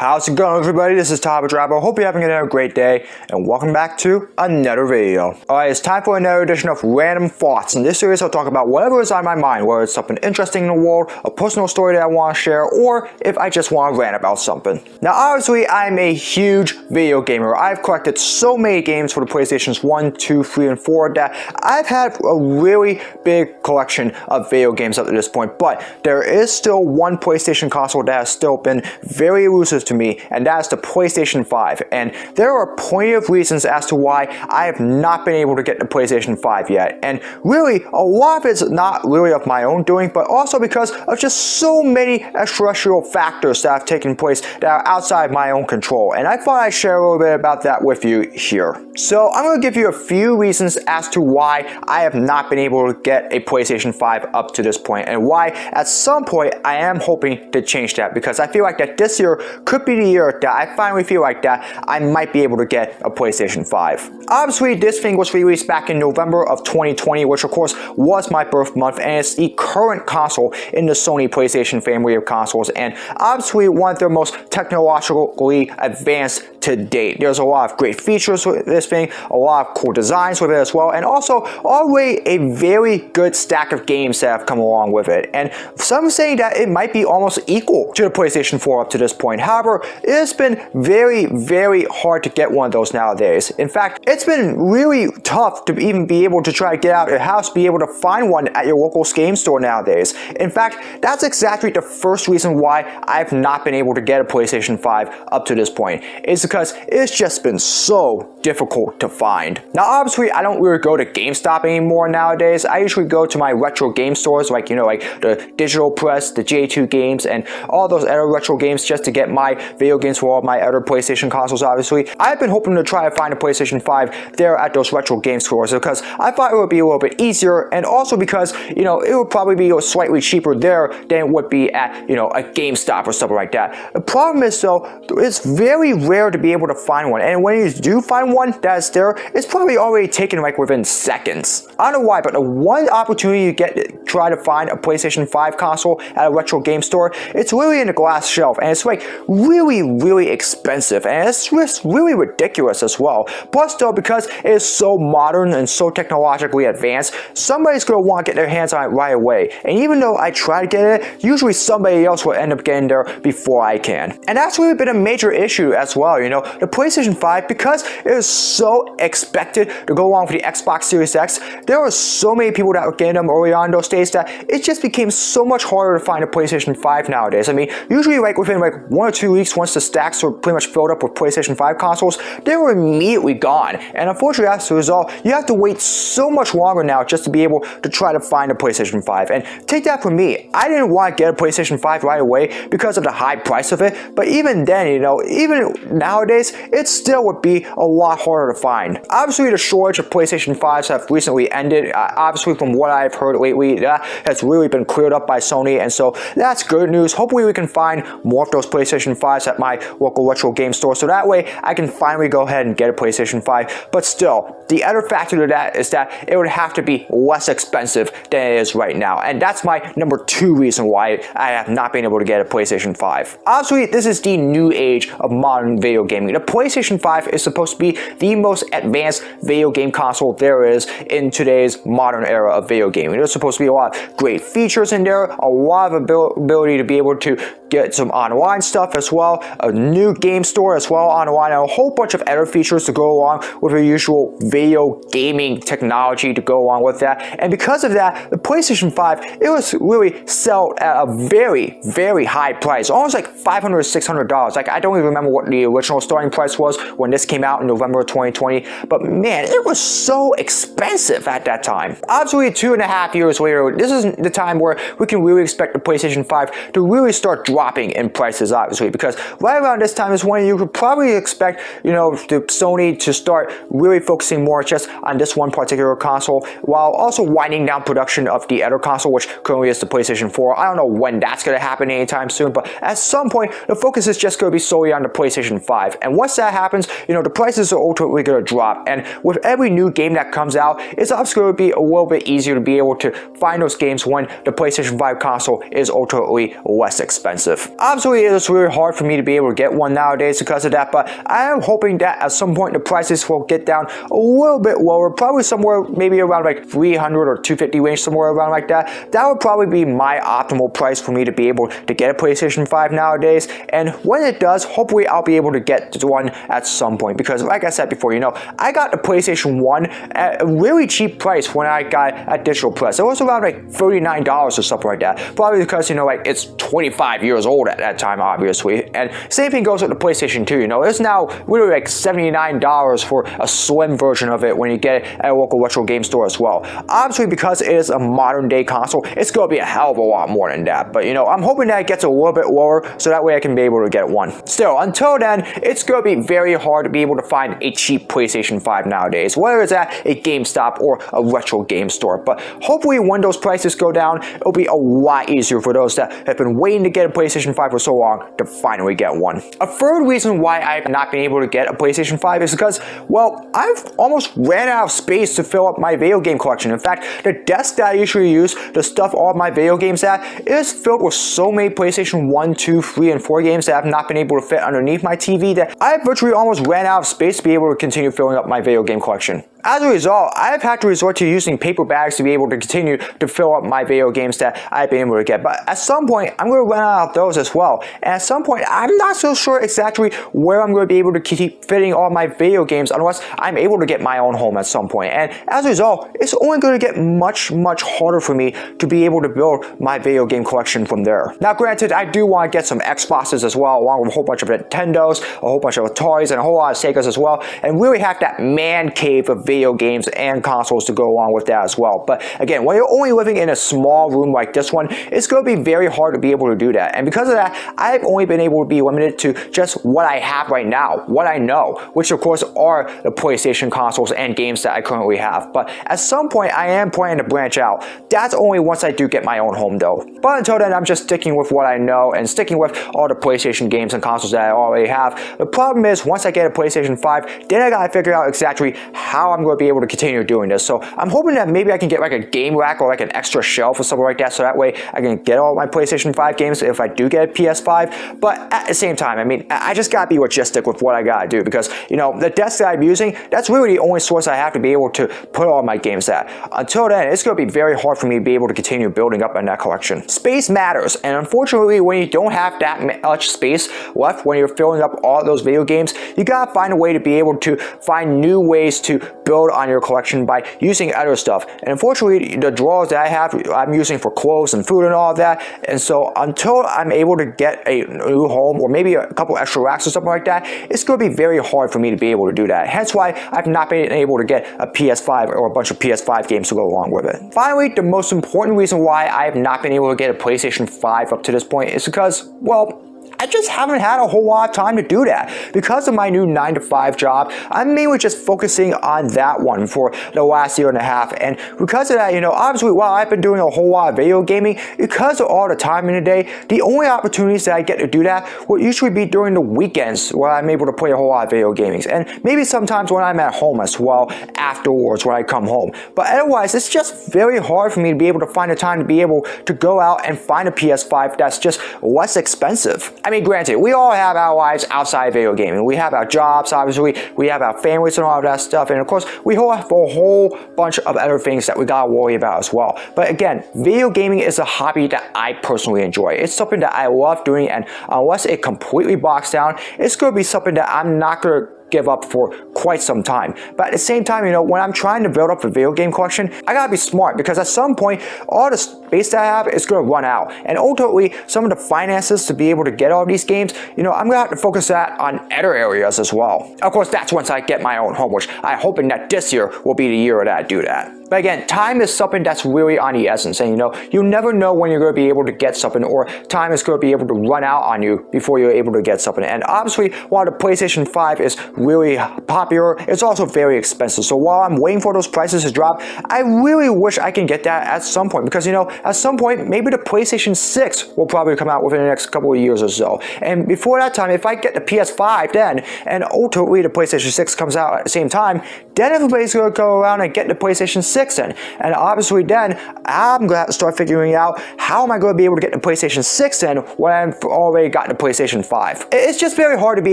How's it going, everybody? This is Top Drabbo. Hope you're having a great day, and welcome back to another video. Alright, it's time for another edition of Random Thoughts. In this series, I'll talk about whatever is on my mind, whether it's something interesting in the world, a personal story that I want to share, or if I just want to rant about something. Now, obviously, I'm a huge video gamer. I've collected so many games for the PlayStations 1, 2, 3, and 4 that I've had a really big collection of video games up to this point, but there is still one PlayStation console that has still been very elusive to me, and that is the PlayStation 5. And there are plenty of reasons as to why I have not been able to get the PlayStation 5 yet. And really, a lot of it's not really of my own doing, but also because of just so many extraterrestrial factors that have taken place that are outside my own control. And I thought I'd share a little bit about that with you here. So I'm going to give you a few reasons as to why I have not been able to get a PlayStation 5 up to this point, and why at some point I am hoping to change that, because I feel like that this year could be the year that I finally feel like that I might be able to get a PlayStation 5. Obviously, this thing was released back in November of 2020, which of course was my birth month, and it's the current console in the Sony PlayStation family of consoles, and obviously one of their most technologically advanced to date. There's a lot of great features with this thing, a lot of cool designs with it as well, and also already a very good stack of games that have come along with it. And some saying that it might be almost equal to the PlayStation 4 up to this point. However, it has been very, very hard to get one of those nowadays. In fact, it's been really tough to even be able to try to get out of your house, be able to find one at your local game store nowadays. In fact, that's exactly the first reason why I've not been able to get a PlayStation 5 up to this point. It's because it's just been so difficult to find. Now, obviously, I don't really go to GameStop anymore nowadays. I usually go to my retro game stores, like, like the Digital Press, the J2 Games, and all those other retro games, just to get my video games for all my other PlayStation consoles, obviously. I've been hoping to try to find a PlayStation 5 there at those retro game stores, because I thought it would be a little bit easier, and also because, it would probably be slightly cheaper there than it would be at, a GameStop or something like that. The problem is, though, it's very rare to be able to find one, and when you do find one that's there, it's probably already taken like within seconds. I don't know why, but the one opportunity you get to try to find a PlayStation 5 console at a retro game store, it's really in a glass shelf, and it's like really, really expensive, and it's just really ridiculous as well. Plus, though, because it is so modern and so technologically advanced, somebody's going to want to get their hands on it right away. And even though I try to get it, usually somebody else will end up getting there before I can. And that's really been a major issue as well. The PlayStation 5, because it is so expected to go along with the Xbox Series X, there were so many people that were getting them early on those days that it just became so much harder to find a PlayStation 5 nowadays. I mean, usually within 1 or 2 weeks, once the stacks were pretty much filled up with PlayStation 5 consoles, they were immediately gone. And unfortunately, as a result, you have to wait so much longer now just to be able to try to find a PlayStation 5. And take that from me, I didn't want to get a PlayStation 5 right away because of the high price of it, but even then, even nowadays, it still would be a lot harder to find. Obviously, the shortage of PlayStation 5s have recently ended. Obviously, from what I've heard lately, that has really been cleared up by Sony, and so that's good news. Hopefully, we can find more of those PlayStation 5s at my local retro game store, so that way I can finally go ahead and get a PlayStation 5. But still, the other factor to that is that it would have to be less expensive than it is right now, and that's my number 2 reason why I have not been able to get a PlayStation 5. Obviously, this is the new age of modern video gaming. The PlayStation 5 is supposed to be the most advanced video game console there is in today's modern era of video gaming. There's supposed to be a lot of great features in there, a lot of ability to be able to get some online stuff as well, a new game store as well online, and a whole bunch of other features to go along with the usual video gaming technology to go along with that. And because of that, the PlayStation 5, it was really sold at a very, very high price, almost like $500 to $600. Like, I don't even remember what the original starting price was when this came out in November of 2020, but man, it was so expensive at that time. Obviously, 2.5 years later, this is the time where we can really expect the PlayStation 5 to really start dropping in prices, obviously, because right around this time is when you could probably expect, the Sony to start really focusing more just on this one particular console, while also winding down production of the other console, which currently is the PlayStation 4. I don't know when that's going to happen anytime soon, but at some point, the focus is just going to be solely on the PlayStation 5. And once that happens, the prices are ultimately going to drop. And with every new game that comes out, it's obviously going to be a little bit easier to be able to find find those games when the PlayStation 5 console is ultimately less expensive. Obviously, it is really hard for me to be able to get one nowadays because of that, but I am hoping that at some point the prices will get down a little bit lower, probably somewhere maybe around like 300 or 250 range, somewhere around like that. That would probably be my optimal price for me to be able to get a PlayStation 5 nowadays. And when it does, hopefully I'll be able to get one at some point, because like I said before, I got the PlayStation 1 at a really cheap price when I got at Digital Press. It was around like $39 or something like that. Probably because, like it's 25 years old at that time, obviously. And same thing goes with the PlayStation 2, It's now really like $79 for a slim version of it when you get it at a local retro game store as well. Obviously, because it is a modern day console, it's going to be a hell of a lot more than that. But, I'm hoping that it gets a little bit lower so that way I can be able to get one. Still, until then, it's going to be very hard to be able to find a cheap PlayStation 5 nowadays, whether it's at a GameStop or a retro game store. But hopefully when those prices go down, it'll be a lot easier for those that have been waiting to get a PlayStation 5 for so long to finally get one. A third reason why I've not been able to get a PlayStation 5 is because, well, I've almost ran out of space to fill up my video game collection. In fact, the desk that I usually use to stuff all of my video games at is filled with so many PlayStation 1, 2, 3, and 4 games that I've not been able to fit underneath my TV that I virtually almost ran out of space to be able to continue filling up my video game collection. As a result, I've had to resort to using paper bags to be able to continue to fill up my video games that I've been able to get. But at some point, I'm going to run out of those as well. And at some point, I'm not so sure exactly where I'm going to be able to keep fitting all my video games unless I'm able to get my own home at some point. And as a result, it's only going to get much, much harder for me to be able to build my video game collection from there. Now, granted, I do want to get some Xboxes as well, along with a whole bunch of Nintendos, a whole bunch of Ataris, and a whole lot of Segas as well, and really have that man cave of video games and consoles to go along with that as well. But again, when you're only living in a small room like this one, it's going to be very hard to be able to do that. And because of that, I've only been able to be limited to just what I have right now, what I know, which of course are the PlayStation consoles and games that I currently have. But at some point, I am planning to branch out. That's only once I do get my own home though. But until then, I'm just sticking with what I know and sticking with all the PlayStation games and consoles that I already have. The problem is, once I get a PlayStation 5, then I gotta figure out exactly how I'm going to be able to continue doing this. So I'm hoping that maybe I can get like a game rack or like an extra shelf or something like that, so that way I can get all my PlayStation 5 games if I do get a PS5. But at the same time, I mean, I just gotta be logistic with what I gotta do, because the desk that I'm using, that's really the only source I have to be able to put all my games at. Until then, it's gonna be very hard for me to be able to continue building up on that collection. Space matters, and unfortunately, when you don't have that much space left when you're filling up all those video games, you gotta find a way to be able to find new ways to build on your collection by using other stuff. And unfortunately, the drawers that I have, I'm using for clothes and food and all of that. And so until I'm able to get a new home or maybe a couple extra racks or something like that, it's going to be very hard for me to be able to do that. Hence why I've not been able to get a PS5 or a bunch of PS5 games to go along with it. Finally, the most important reason why I have not been able to get a PlayStation 5 up to this point is because, well, I just haven't had a whole lot of time to do that. Because of my new 9-to-5 job, I'm mainly just focusing on that one for the last year and a half. And because of that, obviously, while I've been doing a whole lot of video gaming, because of all the time in the day, the only opportunities that I get to do that will usually be during the weekends where I'm able to play a whole lot of video gaming. And maybe sometimes when I'm at home as well, afterwards when I come home. But otherwise, it's just very hard for me to be able to find the time to be able to go out and find a PS5 that's just less expensive. I mean, granted, we all have our lives outside video gaming. We have our jobs, obviously, we have our families and all of that stuff, and of course, we have a whole bunch of other things that we gotta worry about as well. But again, video gaming is a hobby that I personally enjoy. It's something that I love doing, and unless it completely bogs down, it's gonna be something that I'm not gonna give up for quite some time. But at the same time, when I'm trying to build up a video game collection, I gotta be smart, because at some point, all the space that I have is gonna run out. And ultimately, some of the finances to be able to get all these games, I'm gonna have to focus that on other areas as well. Of course, that's once I get my own home, which I'm hoping that this year will be the year that I do that. But again, time is something that's really on the essence, and you never know when you're going to be able to get something, or time is going to be able to run out on you before you're able to get something. And obviously, while the PlayStation 5 is really popular, it's also very expensive. So while I'm waiting for those prices to drop, I really wish I can get that at some point, because at some point, maybe the PlayStation 6 will probably come out within the next couple of years or so. And before that time, if I get the PS5 then, and ultimately the PlayStation 6 comes out at the same time, then everybody's going to go around and get the PlayStation 6 6 in. And obviously then, I'm going to have to start figuring out how am I going to be able to get the PlayStation 6 in when I've already got the PlayStation 5. It's just very hard to be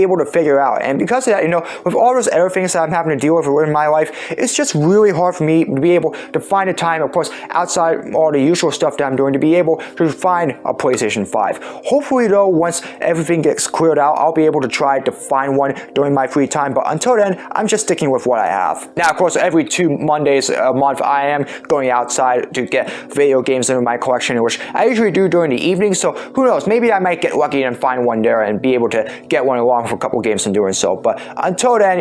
able to figure out. And because of that, with all those other things that I'm having to deal with in my life, it's just really hard for me to be able to find a time, of course, outside all the usual stuff that I'm doing, to be able to find a PlayStation 5. Hopefully though, once everything gets cleared out, I'll be able to try to find one during my free time, but until then, I'm just sticking with what I have. Now, of course, every 2 Mondays a month, I am going outside to get video games into my collection, which I usually do during the evening, so who knows, maybe I might get lucky and find one there and be able to get one along for a couple games in doing so. But until then,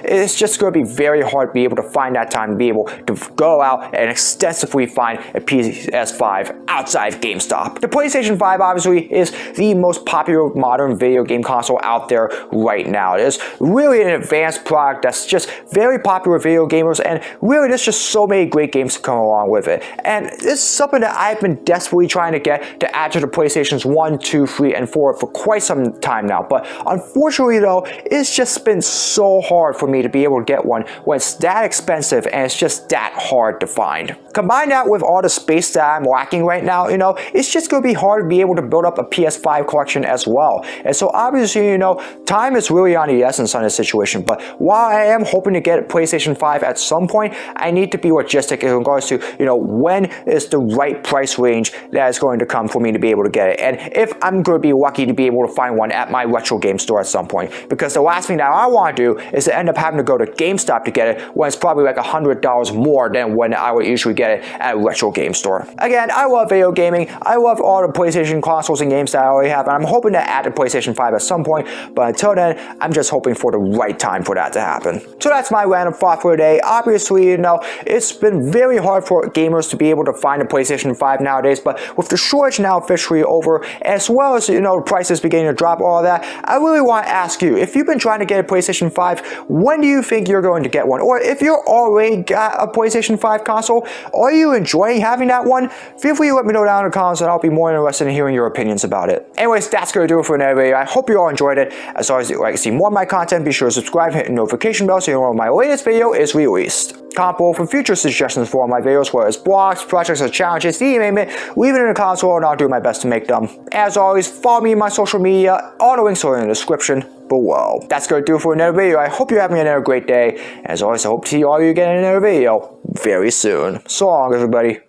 it's just going to be very hard to be able to find that time to be able to go out and extensively find a PS5 outside of GameStop. The PlayStation 5 obviously is the most popular modern video game console out there right now. It is really an advanced product that's just very popular with video gamers, and really there's just so many great games to come along with it. And this is something that I've been desperately trying to get to add to the PlayStations 1, 2, 3, and 4 for quite some time now. But unfortunately though, it's just been so hard for me to be able to get one when it's that expensive and it's just that hard to find. Combine that with all the space that I'm lacking right now, it's just going to be hard to be able to build up a PS5 collection as well. And so obviously, time is really on the essence on this situation. But while I am hoping to get a PlayStation 5 at some point, I need to be logistic in regards to, when is the right price range that is going to come for me to be able to get it. And if I'm going to be lucky to be able to find one at my retro game store at some point. Because the last thing that I want to do is to end up having to go to GameStop to get it when it's probably like $100 more than when I would usually get it at a retro game store. Again, I love video gaming. I love all the PlayStation consoles and games that I already have, and I'm hoping to add the PlayStation 5 at some point, but until then, I'm just hoping for the right time for that to happen. So that's my random thought for today. Obviously, it's been very hard for gamers to be able to find a PlayStation 5 nowadays, but with the shortage now officially over, as well as, the prices beginning to drop, all that, I really want to ask you, if you've been trying to get a PlayStation 5, when do you think you're going to get one? Or if you're already got a PlayStation 5 console, are you enjoying having that one? Feel free to let me know down in the comments, and I'll be more interested in hearing your opinions about it. Anyways, that's going to do it for another video. I hope you all enjoyed it. As always, if you'd like to see more of my content, be sure to subscribe and hit the notification bell so you know when my latest video is released. Comment below for future suggestions for all my videos, whether it's blogs, projects, or challenges, you name it, leave it in the comments below and I'll do my best to make them. As always, follow me on my social media. All the links are in the description below. That's going to do it for another video. I hope you're having another great day. As always, I hope to see all of you again in another video very soon. So long, everybody.